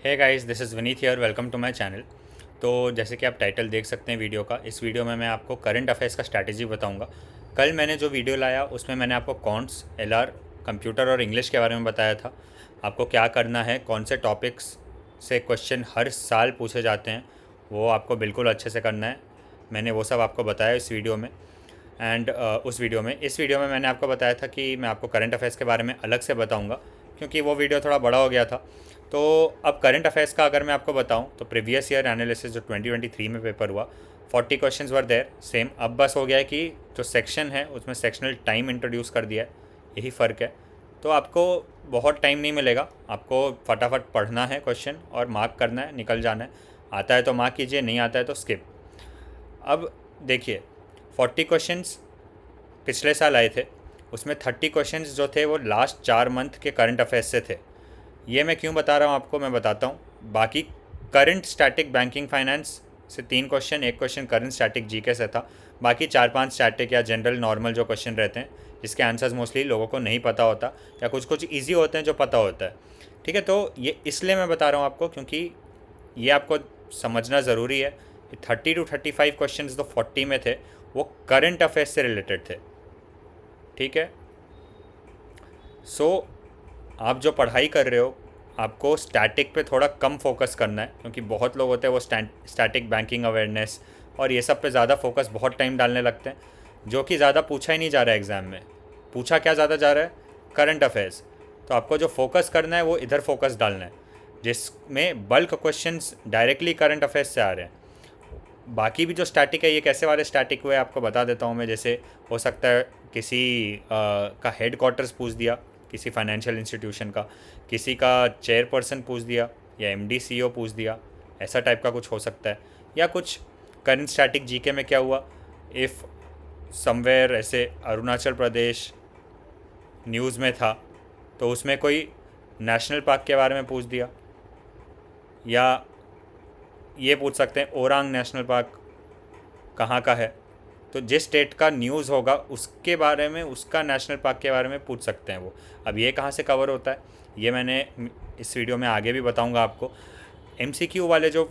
Hey guys, this is Vineet here. Welcome to my channel. तो जैसे कि आप टाइटल देख सकते हैं वीडियो का, इस वीडियो में मैं आपको करंट अफेयर्स का स्ट्रैटेजी बताऊंगा। कल मैंने जो वीडियो लाया उसमें मैंने आपको कॉन्ट्स, एलआर, कंप्यूटर और इंग्लिश के बारे में बताया था। आपको क्या करना है, कौन से टॉपिक्स से क्वेश्चन हर साल पूछे जाते हैं, वो आपको बिल्कुल अच्छे से करना है। मैंने वो सब आपको बताया इस वीडियो में। एंड इस वीडियो में मैंने आपको बताया था कि मैं आपको करंट अफेयर्स के बारे में अलग से बताऊंगा, क्योंकि वो वीडियो थोड़ा बड़ा हो गया था। तो अब करंट अफेयर्स का अगर मैं आपको बताऊं तो प्रीवियस ईयर एनालिसिस जो 2023 में पेपर हुआ, 40 क्वेश्चंस वर देयर सेम। अब बस हो गया है कि जो सेक्शन है उसमें सेक्शनल टाइम इंट्रोड्यूस कर दिया है, यही फ़र्क है। तो आपको बहुत टाइम नहीं मिलेगा, आपको फटाफट पढ़ना है क्वेश्चन और मार्क करना है, निकल जाना है। आता है तो मार्क कीजिए, नहीं आता है तो स्किप। अब देखिए, 40 क्वेश्चंस पिछले साल आए थे, उसमें 30 क्वेश्चंस जो थे वो लास्ट 4 मंथ के करंट अफेयर्स से थे। ये मैं क्यों बता रहा हूँ आपको, मैं बताता हूँ। बाकी करंट स्टैटिक बैंकिंग फाइनेंस से 3 क्वेश्चन, एक क्वेश्चन करंट स्टैटिक जीके से था। बाकी 4-5 स्टैटिक या जनरल नॉर्मल जो क्वेश्चन रहते हैं, जिसके आंसर्स मोस्टली लोगों को नहीं पता होता, या कुछ कुछ ईजी होते हैं जो पता होता है। ठीक है, तो ये इसलिए मैं बता रहा हूँ आपको, क्योंकि ये आपको समझना ज़रूरी है कि 30 to 35 क्वेश्चन जो 40 में थे वो करंट अफेयर्स से रिलेटेड थे। ठीक है। सो आप जो पढ़ाई कर रहे हो, आपको स्टैटिक पे थोड़ा कम फोकस करना है, क्योंकि बहुत लोग होते हैं वो स्टैटिक बैंकिंग अवेयरनेस और ये सब पे ज़्यादा फोकस बहुत टाइम डालने लगते हैं, जो कि ज़्यादा पूछा ही नहीं जा रहा है एग्ज़ाम में। पूछा क्या ज़्यादा जा रहा है? Current affairs. तो आपको जो फोकस करना है वो इधर फोकस डालना है, जिसमें bulk questions directly current affairs से आ रहे हैं। बाकी भी जो स्टैटिक है, ये कैसे वाले स्टैटिक हुए आपको बता देता हूँ मैं। जैसे हो सकता है किसी का हेड क्वार्टर्स पूछ दिया, किसी फाइनेंशियल इंस्टीट्यूशन का, किसी का चेयरपर्सन पूछ दिया, या एमडी सीईओ पूछ दिया, ऐसा टाइप का कुछ हो सकता है। या कुछ करंट स्टैटिक जीके में क्या हुआ, इफ़ समवेयर ऐसे अरुणाचल प्रदेश न्यूज़ में था, तो उसमें कोई नेशनल पार्क के बारे में पूछ दिया। या ये पूछ सकते हैं ओरांग नेशनल पार्क कहाँ का है। तो जिस स्टेट का न्यूज़ होगा उसके बारे में, उसका नेशनल पार्क के बारे में पूछ सकते हैं वो। अब ये कहाँ से कवर होता है, ये मैंने इस वीडियो में आगे भी बताऊंगा आपको। एमसीक्यू वाले जो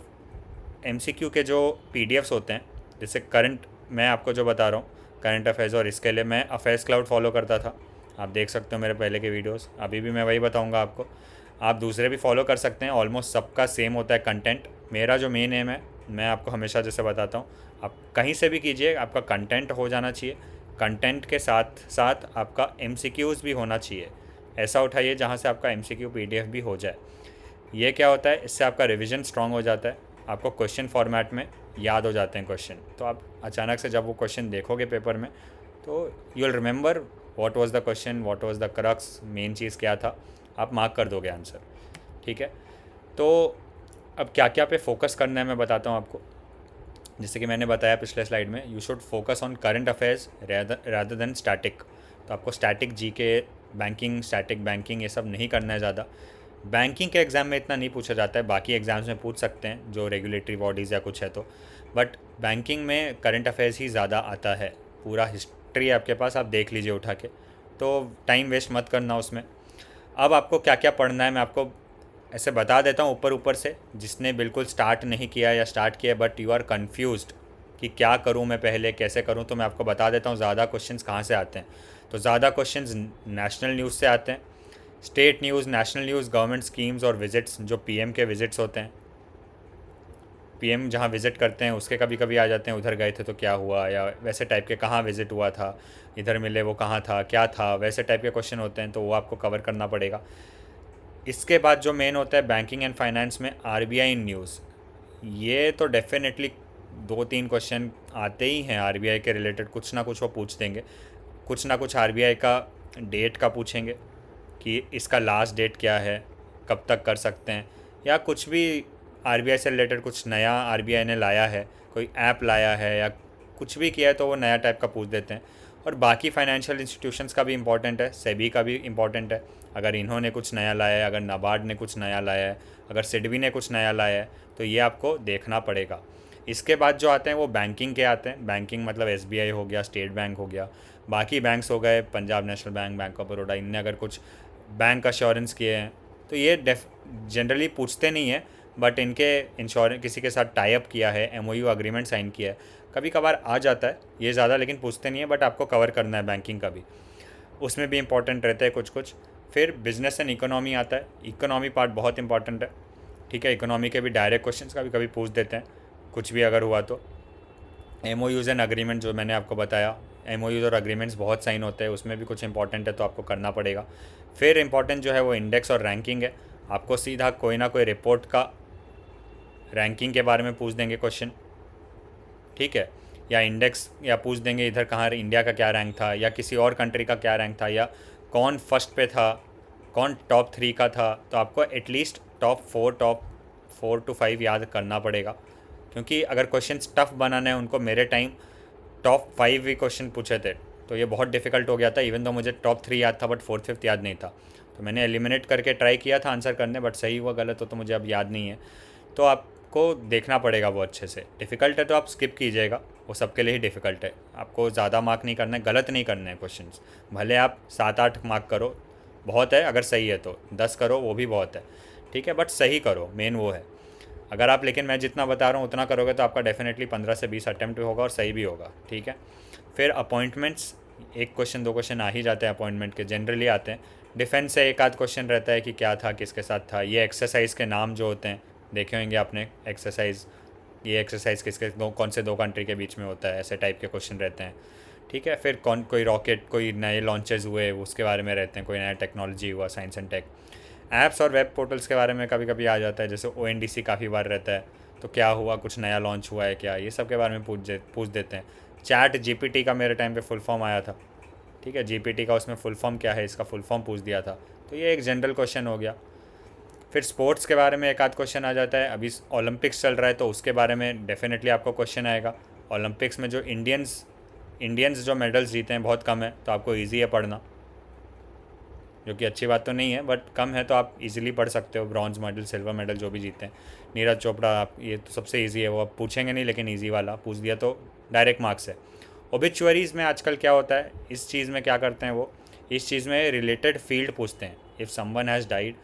एमसीक्यू के जो पीडीएफ्स होते हैं, जैसे करंट, मैं आपको जो बता रहा हूँ करंट अफेयर्स, और इसके लिए मैं अफेयर्स क्लाउड फॉलो करता था। आप देख सकते हो मेरे पहले के वीडियोस, अभी भी मैं वही बताऊंगा आपको। आप दूसरे भी फॉलो कर सकते हैं, ऑलमोस्ट सबका सेम होता है कंटेंट। मेरा जो मेन एम है, मैं आपको हमेशा जैसे बताता हूँ, आप कहीं से भी कीजिए, आपका कंटेंट हो जाना चाहिए। कंटेंट के साथ साथ आपका एमसीक्यूज़ भी होना चाहिए। ऐसा उठाइए जहाँ से आपका एमसीक्यू पीडीएफ भी हो जाए। ये क्या होता है, इससे आपका रिवीजन स्ट्रांग हो जाता है, आपको क्वेश्चन फॉर्मेट में याद हो जाते हैं क्वेश्चन। तो आप अचानक से जब वो क्वेश्चन देखोगे पेपर में, तो you will remember what was the question, what was the crux, main चीज़ क्या था, आप मार्क कर दोगे आंसर। ठीक है। तो अब क्या क्या पे फोकस करना है मैं बताता हूँ आपको। जैसे कि मैंने बताया पिछले स्लाइड में, you should focus on current affairs rather than static. तो आपको static GK, banking, static banking, ये सब नहीं करना है ज़्यादा। बैंकिंग के एग्ज़ाम में इतना नहीं पूछा जाता है, बाकी एग्ज़ाम्स में पूछ सकते हैं जो रेगुलेटरी बॉडीज़ या कुछ है तो। बट बैंकिंग में करंट अफेयर्स ही ज़्यादा आता है। पूरा हिस्ट्री आपके पास, आप देख लीजिए उठा के, तो टाइम वेस्ट मत करना उसमें। अब आपको क्या क्या पढ़ना है मैं आपको ऐसे बता देता हूँ ऊपर ऊपर से। जिसने बिल्कुल स्टार्ट नहीं किया या स्टार्ट किया बट यू आर कन्फ्यूज्ड कि क्या करूँ मैं, पहले कैसे करूँ, तो मैं आपको बता देता हूँ ज़्यादा क्वेश्चंस कहाँ से आते हैं। तो ज़्यादा क्वेश्चंस नेशनल न्यूज़ से आते हैं। State news, national news, government schemes और विजिट्स, जो पीएम के विजिट्स होते हैं, पीएम जहाँ विज़िट करते हैं उसके कभी कभी आ जाते हैं, उधर गए थे तो क्या हुआ, या वैसे टाइप के, कहाँ विज़िट हुआ था, इधर मिले वो कहाँ था, क्या था, वैसे टाइप के क्वेश्चन होते हैं, तो वो आपको कवर करना पड़ेगा। इसके बाद जो मेन होता है बैंकिंग एंड फाइनेंस में, आरबीआई न्यूज़। ये तो डेफिनेटली 2-3 क्वेश्चन आते ही हैं आरबीआई के रिलेटेड, कुछ ना कुछ वो पूछ देंगे। कुछ ना कुछ आरबीआई का डेट का पूछेंगे कि इसका लास्ट डेट क्या है, कब तक कर सकते हैं, या कुछ भी आरबीआई से रिलेटेड कुछ नया आरबीआई ने लाया है, कोई ऐप लाया है या कुछ भी किया है, तो वो नया टाइप का पूछ देते हैं। और बाकी फाइनेंशियल इंस्टीट्यूशंस का भी इम्पोर्टेंट है, सेबी का भी इम्पोर्टेंट है। अगर इन्होंने कुछ नया लाया है, अगर नाबार्ड ने कुछ नया लाया है, अगर सिडबी ने कुछ नया लाया है, तो ये आपको देखना पड़ेगा। इसके बाद जो आते हैं वो बैंकिंग के आते हैं। बैंकिंग मतलब एसबीआई हो गया, स्टेट बैंक हो गया, बाकी बैंक्स हो गए, Punjab national bank, bank of Baroda, इनने अगर कुछ बैंक अश्योरेंस किए हैं, तो ये जनरली पूछते नहीं है, बट इनके इंश्योरेंस किसी के साथ टाई अप किया है, एमओयू अग्रीमेंट साइन किया है, कभी कभार आ जाता है ये ज़्यादा, लेकिन पूछते नहीं है, बट आपको कवर करना है बैंकिंग का भी, उसमें भी इंपॉर्टेंट रहता है कुछ कुछ। फिर बिजनेस एंड इकोनॉमी आता है, इकोनॉमी पार्ट बहुत इंपॉर्टेंट है, ठीक है। इकोनॉमी के भी डायरेक्ट क्वेश्चन कभी कभी पूछ देते हैं, कुछ भी अगर हुआ तो। एमओयूज़ एंड अग्रीमेंट जो मैंने आपको बताया, एमओयूज़ और अग्रीमेंट्स बहुत साइन होते हैं, उसमें भी कुछ इंपॉर्टेंट है तो आपको करना पड़ेगा। फिर इंपॉर्टेंट जो है वो इंडेक्स और रैंकिंग है, आपको सीधा कोई ना कोई रिपोर्ट का रैंकिंग के बारे में पूछ देंगे क्वेश्चन, ठीक है, या इंडेक्स, या पूछ देंगे इधर कहाँ इंडिया का क्या रैंक था, या किसी और कंट्री का क्या रैंक था, या कौन फर्स्ट पे था, कौन टॉप 3 का था। तो आपको एटलीस्ट टॉप 4 to 5 याद करना पड़ेगा, क्योंकि अगर क्वेश्चन टफ बनाना है उनको, मेरे टाइम टॉप 5 भी क्वेश्चन पूछे थे तो ये बहुत डिफिकल्ट हो गया था। इवन तो मुझे टॉप 3 याद था बट 4th 5th याद नहीं था, तो मैंने एलिमिनेट करके ट्राई किया था आंसर करने, बट सही हुआ गलत हो तो मुझे अब याद नहीं है। तो आपको देखना पड़ेगा वो अच्छे से। डिफ़िकल्ट है तो आप स्किप कीजिएगा, वो सबके लिए ही डिफ़िकल्ट है, आपको ज़्यादा मार्क नहीं करना है, गलत नहीं करना है क्वेश्चन। भले आप 7-8 मार्क करो बहुत है, अगर सही है तो 10 करो वो भी बहुत है, ठीक है, बट सही करो, मेन वो है। अगर आप, लेकिन मैं जितना बता रहा हूँ उतना करोगे तो आपका डेफिनेटली 15 से 20 अटैम्प्ट होगा और सही भी होगा, ठीक है। फिर अपॉइंटमेंट्स, एक क्वेश्चन 2 क्वेश्चन आ ही जाते हैं अपॉइंटमेंट के, जनरली आते हैं। डिफेंस से एक आध क्वेश्चन रहता है कि क्या था, किसके साथ था। ये एक्सरसाइज के नाम जो होते हैं देखे होंगे आपने, एक्सरसाइज, ये एक्सरसाइज किसके कौन से 2 कंट्री के बीच में होता है, ऐसे टाइप के क्वेश्चन रहते हैं, ठीक है। फिर कोई रॉकेट, कोई नए लॉन्चेस हुए उसके बारे में रहते हैं, कोई नया टेक्नोलॉजी हुआ, साइंस एंड टेक। ऐप्स और वेब पोर्टल्स के बारे में कभी कभी आ जाता है, जैसे ONDC काफ़ी बार रहता है, तो क्या हुआ, कुछ नया लॉन्च हुआ है क्या, ये सब के बारे में पूछ देते हैं। चैट GPT का मेरे टाइम पे फुल फॉर्म आया था, ठीक है, GPT का उसमें फुल फॉर्म क्या है इसका फुल फॉर्म पूछ दिया था, तो ये एक जनरल क्वेश्चन हो गया। फिर स्पोर्ट्स के बारे में एक आध क्वेश्चन आ जाता है, अभी ओलंपिक्स चल रहा है तो उसके बारे में डेफिनेटली आपको क्वेश्चन आएगा। ओलंपिक्स में जो इंडियंस जो मेडल्स जीते हैं बहुत कम है, तो आपको ईजी है पढ़ना, जो कि अच्छी बात तो नहीं है, बट कम है तो आप इजीली पढ़ सकते हो। ब्रॉन्ज मेडल, सिल्वर मेडल जो भी जीते हैं, नीरज चोपड़ा, आप ये तो सबसे इजी है, वो आप पूछेंगे नहीं, लेकिन इजी वाला पूछ दिया तो डायरेक्ट मार्क्स है। ओबिचुअरीज़ में आजकल क्या होता है, इस चीज़ में क्या करते हैं वो, इस चीज़ में रिलेटेड फील्ड पूछते हैं। इफ़ समवन हैज़ डाइड,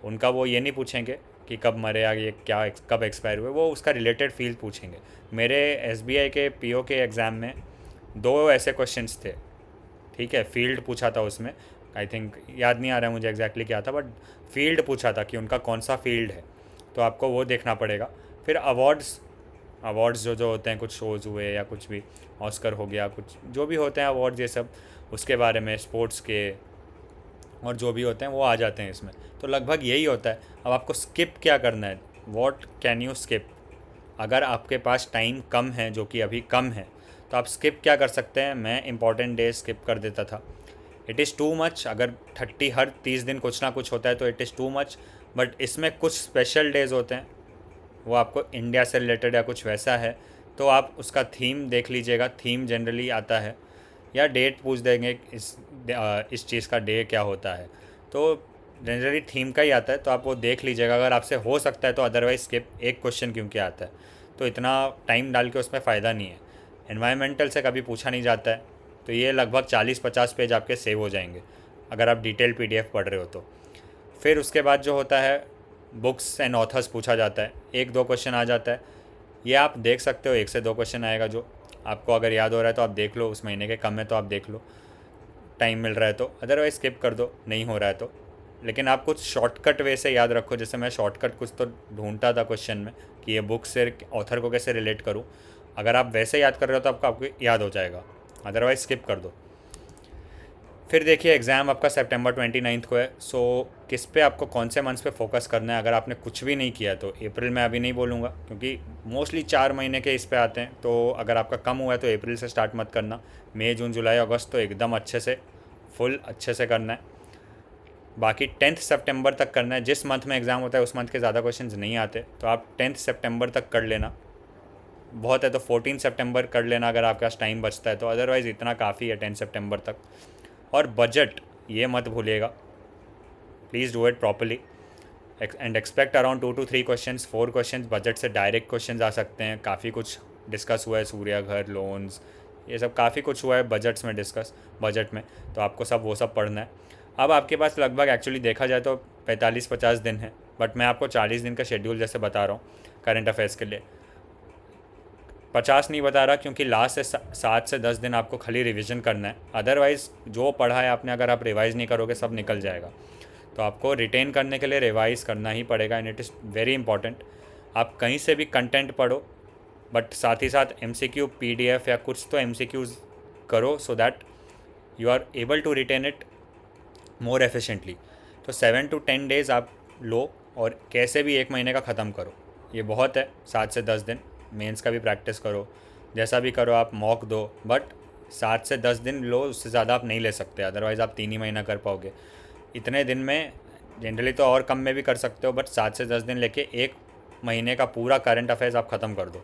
उनका वो ये नहीं पूछेंगे कि कब मरे या ये क्या कब एक्सपायर हुए, वो उसका रिलेटेड फील्ड पूछेंगे। मेरे SBI के PO के एग्ज़ाम में 2 ऐसे क्वेश्चंस थे, ठीक है, फील्ड पूछा था उसमें, आई थिंक याद नहीं आ रहा है मुझे एग्जैक्टली क्या था, बट फील्ड पूछा था कि उनका कौन सा फील्ड है, तो आपको वो देखना पड़ेगा। फिर अवार्ड्स जो होते हैं, कुछ शोज़ हुए या कुछ भी, ऑस्कर हो गया, कुछ जो भी होते हैं अवार्ड्स ये सब, उसके बारे में, स्पोर्ट्स के और जो भी होते हैं वो आ जाते हैं इसमें। तो लगभग यही होता है। अब आपको स्किप क्या करना है, व्हाट कैन यू स्किप। अगर आपके पास टाइम कम है, जो कि अभी कम है, तो आप स्किप क्या कर सकते हैं। मैं इंपॉर्टेंट डे स्किप कर देता था, इट इज़ टू मच। अगर हर 30 दिन कुछ ना कुछ होता है तो it is too much, but इसमें कुछ स्पेशल डेज़ होते हैं, वो आपको इंडिया से रिलेटेड या कुछ वैसा है तो आप उसका थीम देख लीजिएगा, थीम जनरली आता है, या डेट पूछ देंगे इस चीज़ का डे क्या होता है, तो जनरली थीम का ही आता है, तो आप वो देख लीजिएगा अगर आपसे हो सकता है तो। अदरवाइज स्किप, एक क्वेश्चन क्योंकि आता है तो इतना टाइम डाल के उसमें फ़ायदा नहीं है। एनवायरमेंटल से कभी पूछा नहीं जाता है, तो ये लगभग 40-50 पेज आपके सेव हो जाएंगे अगर आप डिटेल PDF पढ़ रहे हो तो। फिर उसके बाद जो होता है, बुक्स एंड ऑथर्स पूछा जाता है, 1-2 क्वेश्चन आ जाता है, ये आप देख सकते हो, 1 से 2 क्वेश्चन आएगा, जो आपको अगर याद हो रहा है तो आप देख लो, उस महीने के कम है तो आप देख लो, टाइम मिल रहा है तो, अदरवाइज स्किप कर दो, नहीं हो रहा है तो। लेकिन आप कुछ शॉर्टकट वे से याद रखो, जैसे मैं शॉर्टकट कुछ तो ढूंढता था क्वेश्चन में कि ये बुक से ऑथर को कैसे रिलेट करूँ, अगर आप वैसे याद कर रहे हो तो आपको याद हो जाएगा, अदरवाइज स्किप कर दो। फिर देखिए, एग्ज़ाम आपका सितंबर 29 को है, सो किस पे आपको कौन से मंथ्स पे फोकस करना है। अगर आपने कुछ भी नहीं किया तो अप्रैल में अभी नहीं बोलूँगा, क्योंकि मोस्टली 4 महीने के इस पे आते हैं, तो अगर आपका कम हुआ है तो अप्रैल से स्टार्ट मत करना। मई, जून, जुलाई, अगस्त तो एकदम अच्छे से, फुल अच्छे से करना है। बाकी 10 सितंबर तक करना है, जिस मंथ में एग्ज़ाम होता है उस मंथ के ज़्यादा क्वेश्चंस नहीं आते, तो आप 10 सितंबर तक कर लेना। बहुत है तो 14 सितंबर कर लेना अगर आपके पास टाइम बचता है तो, अदरवाइज़ इतना काफ़ी है 10 सितंबर तक। और बजट ये मत भूलिएगा, please do it properly and expect around 2 to 3 questions, 4 questions budget से डायरेक्ट क्वेश्चंस आ सकते हैं। काफ़ी कुछ डिस्कस हुआ है, सूर्या घर, लोन्स, ये सब काफ़ी कुछ हुआ है बजट्स में डिस्कस, बजट में, तो आपको सब वो सब पढ़ना है। अब आपके पास लगभग एक्चुअली देखा जाए तो 45-50 दिन है बट मैं आपको 40 दिन का शेड्यूल जैसे बता रहा हूँ करंट अफेयर्स के लिए। 50 नहीं बता रहा क्योंकि लास्ट से 7 से 10 दिन आपको खाली रिवीजन करना है, अदरवाइज़ जो पढ़ा है आपने अगर आप रिवाइज़ नहीं करोगे सब निकल जाएगा। तो आपको रिटेन करने के लिए रिवाइज़ करना ही पड़ेगा and it is very important. आप कहीं से भी कंटेंट पढ़ो बट साथ ही साथ MCQ PDF या कुछ तो MCQs करो so that you are able to retain it more efficiently. तो 7 to 10 डेज़ आप लो और कैसे भी 1 महीने का ख़त्म करो, ये बहुत है। 7 से 10 दिन मेंस का भी प्रैक्टिस करो, जैसा भी करो आप मॉक दो, बट 7 से 10 दिन लो, उससे ज़्यादा आप नहीं ले सकते, अदरवाइज़ आप 3 ही महीना कर पाओगे। इतने दिन में जनरली तो और कम में भी कर सकते हो, बट 7 से 10 दिन लेके 1 महीने का पूरा करंट अफेयर्स आप ख़त्म कर दो।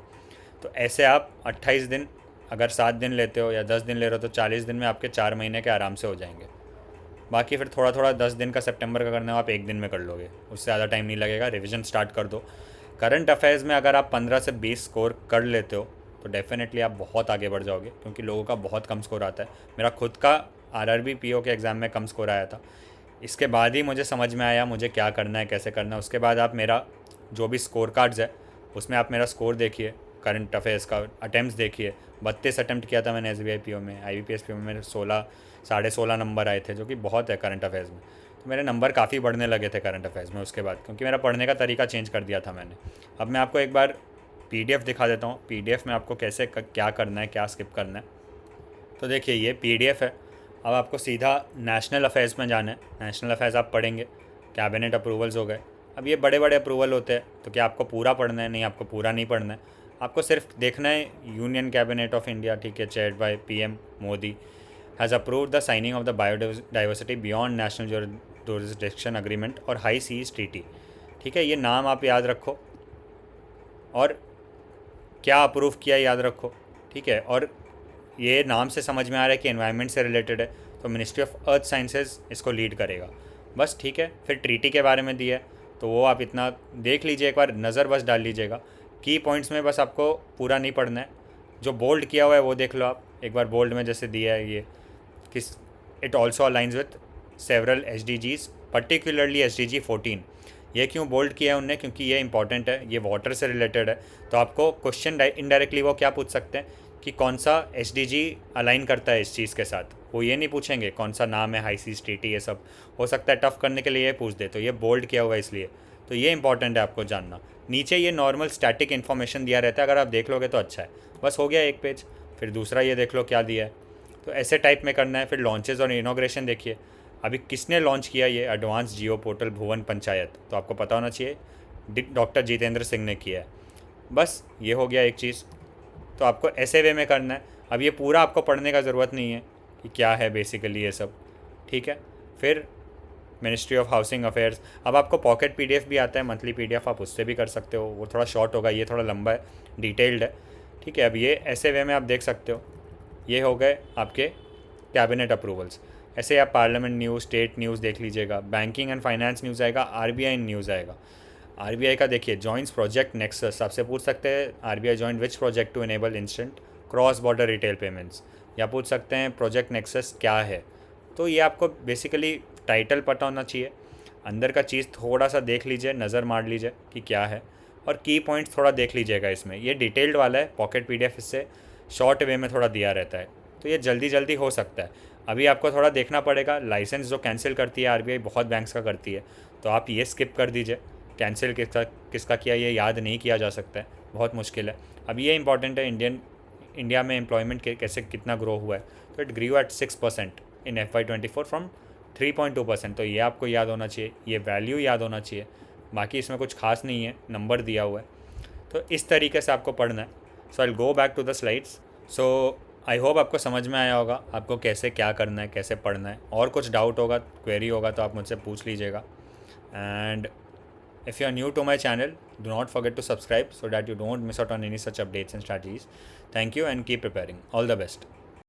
तो ऐसे आप 28 दिन, अगर 7 दिन लेते हो या 10 दिन ले रहे हो तो 40 दिन में आपके 4 महीने के आराम से हो जाएंगे। बाकी फिर थोड़ा थोड़ा 10 दिन का सितंबर का करना हो आप 1 दिन में कर लोगे, उससे ज़्यादा टाइम नहीं लगेगा। रिवीजन स्टार्ट कर दो। करंट अफेयर्स में अगर आप 15 से 20 स्कोर कर लेते हो तो डेफिनेटली आप बहुत आगे बढ़ जाओगे, क्योंकि लोगों का बहुत कम स्कोर आता है। मेरा खुद का RRB PO के एग्ज़ाम में कम स्कोर आया था। इसके बाद ही मुझे समझ में आया मुझे क्या करना है, कैसे करना है। उसके बाद आप मेरा जो भी स्कोर कार्ड्स है उसमें आप मेरा स्कोर देखिए, करंट अफेयर्स का अटैम्प्ट देखिए। 32 अटैम्प्ट किया था मैंने SBI PO में। IBPS PO में मेरे 16 नंबर आए थे, जो कि बहुत है करंट अफेयर्स में। तो मेरे नंबर काफ़ी बढ़ने लगे थे करंट अफेयर्स में उसके बाद, क्योंकि मेरा पढ़ने का तरीका चेंज कर दिया था मैंने। अब मैं आपको एक बार PDF दिखा देता हूँ, PDF में आपको कैसे क्या करना है, क्या स्किप करना है। तो देखिए ये PDF है। अब आपको सीधा नेशनल अफेयर्स में जाना है। नेशनल अफेयर्स आप पढ़ेंगे, कैबिनेट अप्रूवल्स हो गए। अब ये बड़े बड़े अप्रूवल होते हैं, तो क्या आपको पूरा पढ़ना है? नहीं, आपको पूरा नहीं पढ़ना है। आपको सिर्फ देखना है यूनियन कैबिनेट ऑफ इंडिया, ठीक है, chaired by PM Modi, has approved the signing off the biodiversity beyond national jurisdiction agreement और हाई सीज ट्रीटी। ठीक है, ये नाम आप याद रखो और क्या अप्रूव किया याद रखो, ठीक है। और ये नाम से समझ में आ रहा है कि एनवायरनमेंट से रिलेटेड है, तो मिनिस्ट्री ऑफ अर्थ साइंसेज इसको लीड करेगा, बस, ठीक है। फिर ट्रीटी के बारे में दिया है, तो वो आप इतना देख लीजिए, एक बार नज़र बस डाल लीजिएगा। की पॉइंट्स में बस आपको पूरा नहीं पढ़ना है, जो बोल्ड किया हुआ है वो देख लो आप एक बार। बोल्ड में जैसे दिया है ये किस, it also aligns with several SDGs, particularly SDG 14। ये क्यों बोल्ड किया है उनने? क्योंकि ये इंपॉर्टेंट है, ये वाटर से रिलेटेड है। तो आपको क्वेश्चन इनडायरेक्टली वो क्या पूछ सकते हैं कि कौन सा SDG अलाइन करता है इस चीज़ के साथ। वो ये नहीं पूछेंगे कौन सा नाम है, हाई सीज ट्रीटी, ये सब हो सकता है टफ करने के लिए ये पूछ दे, तो ये बोल्ड किया हुआ है इसलिए। तो ये इंपॉर्टेंट है आपको जानना। नीचे ये नॉर्मल स्टैटिक इन्फॉर्मेशन दिया रहता है, अगर आप देख लोगे तो अच्छा है, बस हो गया एक पेज। फिर दूसरा ये देख लो क्या दिया है, तो ऐसे टाइप में करना है। फिर लॉन्चेस और इनॉग्रेशन देखिए, अभी किसने लॉन्च किया ये एडवांस जियो पोर्टल भुवन पंचायत, तो आपको पता होना चाहिए डॉक्टर जितेंद्र सिंह ने किया है। बस ये हो गया एक चीज़। तो आपको ऐसे वे में करना है। अब ये पूरा आपको पढ़ने का ज़रूरत नहीं है कि क्या है बेसिकली ये सब, ठीक है। फिर मिनिस्ट्री ऑफ हाउसिंग अफेयर्स, अब आपको पॉकेट PDF भी आता है, मंथली PDF, आप उससे भी कर सकते हो। वो थोड़ा शॉर्ट होगा, ये थोड़ा लंबा है, डिटेल्ड है, ठीक है। अब ये ऐसे वे में आप देख सकते हो। ये हो गए आपके कैबिनेट अप्रूवल्स। ऐसे आप पार्लियामेंट न्यूज़, स्टेट न्यूज़ देख लीजिएगा। बैंकिंग एंड फाइनेंस न्यूज़ आएगा, RBI न्यूज़ आएगा। RBI का देखिए जॉइंट्स प्रोजेक्ट नेक्सस, आपसे पूछ सकते हैं RBI joint which project to enable instant cross border retail payments, या पूछ सकते हैं प्रोजेक्ट नेक्सस क्या है। तो ये आपको बेसिकली टाइटल पता होना चाहिए, अंदर का चीज़ थोड़ा सा देख लीजिए, नज़र मार लीजिए कि क्या है, और की पॉइंट्स थोड़ा देख लीजिएगा इसमें। ये डिटेल्ड वाला है, पॉकेट PDF इससे शॉर्ट वे में थोड़ा दिया रहता है, तो ये जल्दी जल्दी हो सकता है। अभी आपको थोड़ा देखना पड़ेगा, लाइसेंस जो कैंसिल करती है RBI, बहुत बैंक्स का करती है, तो आप ये स्किप कर दीजिए। कैंसिल किसका किसका किया ये याद नहीं किया जा सकता है, बहुत मुश्किल है। अब ये इंपॉर्टेंट है, इंडिया में एम्प्लॉयमेंट कैसे कितना ग्रो हुआ है, तो it grew at 6% in FY24 from 3.2%। तो ये आपको याद होना चाहिए, ये वैल्यू याद होना चाहिए। बाकी इसमें कुछ खास नहीं है, नंबर दिया हुआ है। तो इस तरीके से आपको पढ़ना है। So I will go back to the slides. So I hope आपको समझ में आया होगा आपको कैसे क्या करना है, कैसे पढ़ना है। और कुछ डाउट होगा, क्वेरी होगा, तो आप मुझसे पूछ लीजिएगा। And if you are new to my channel, do not forget to subscribe so that you don't miss out on any such updates and strategies. Thank you and keep preparing. All the best.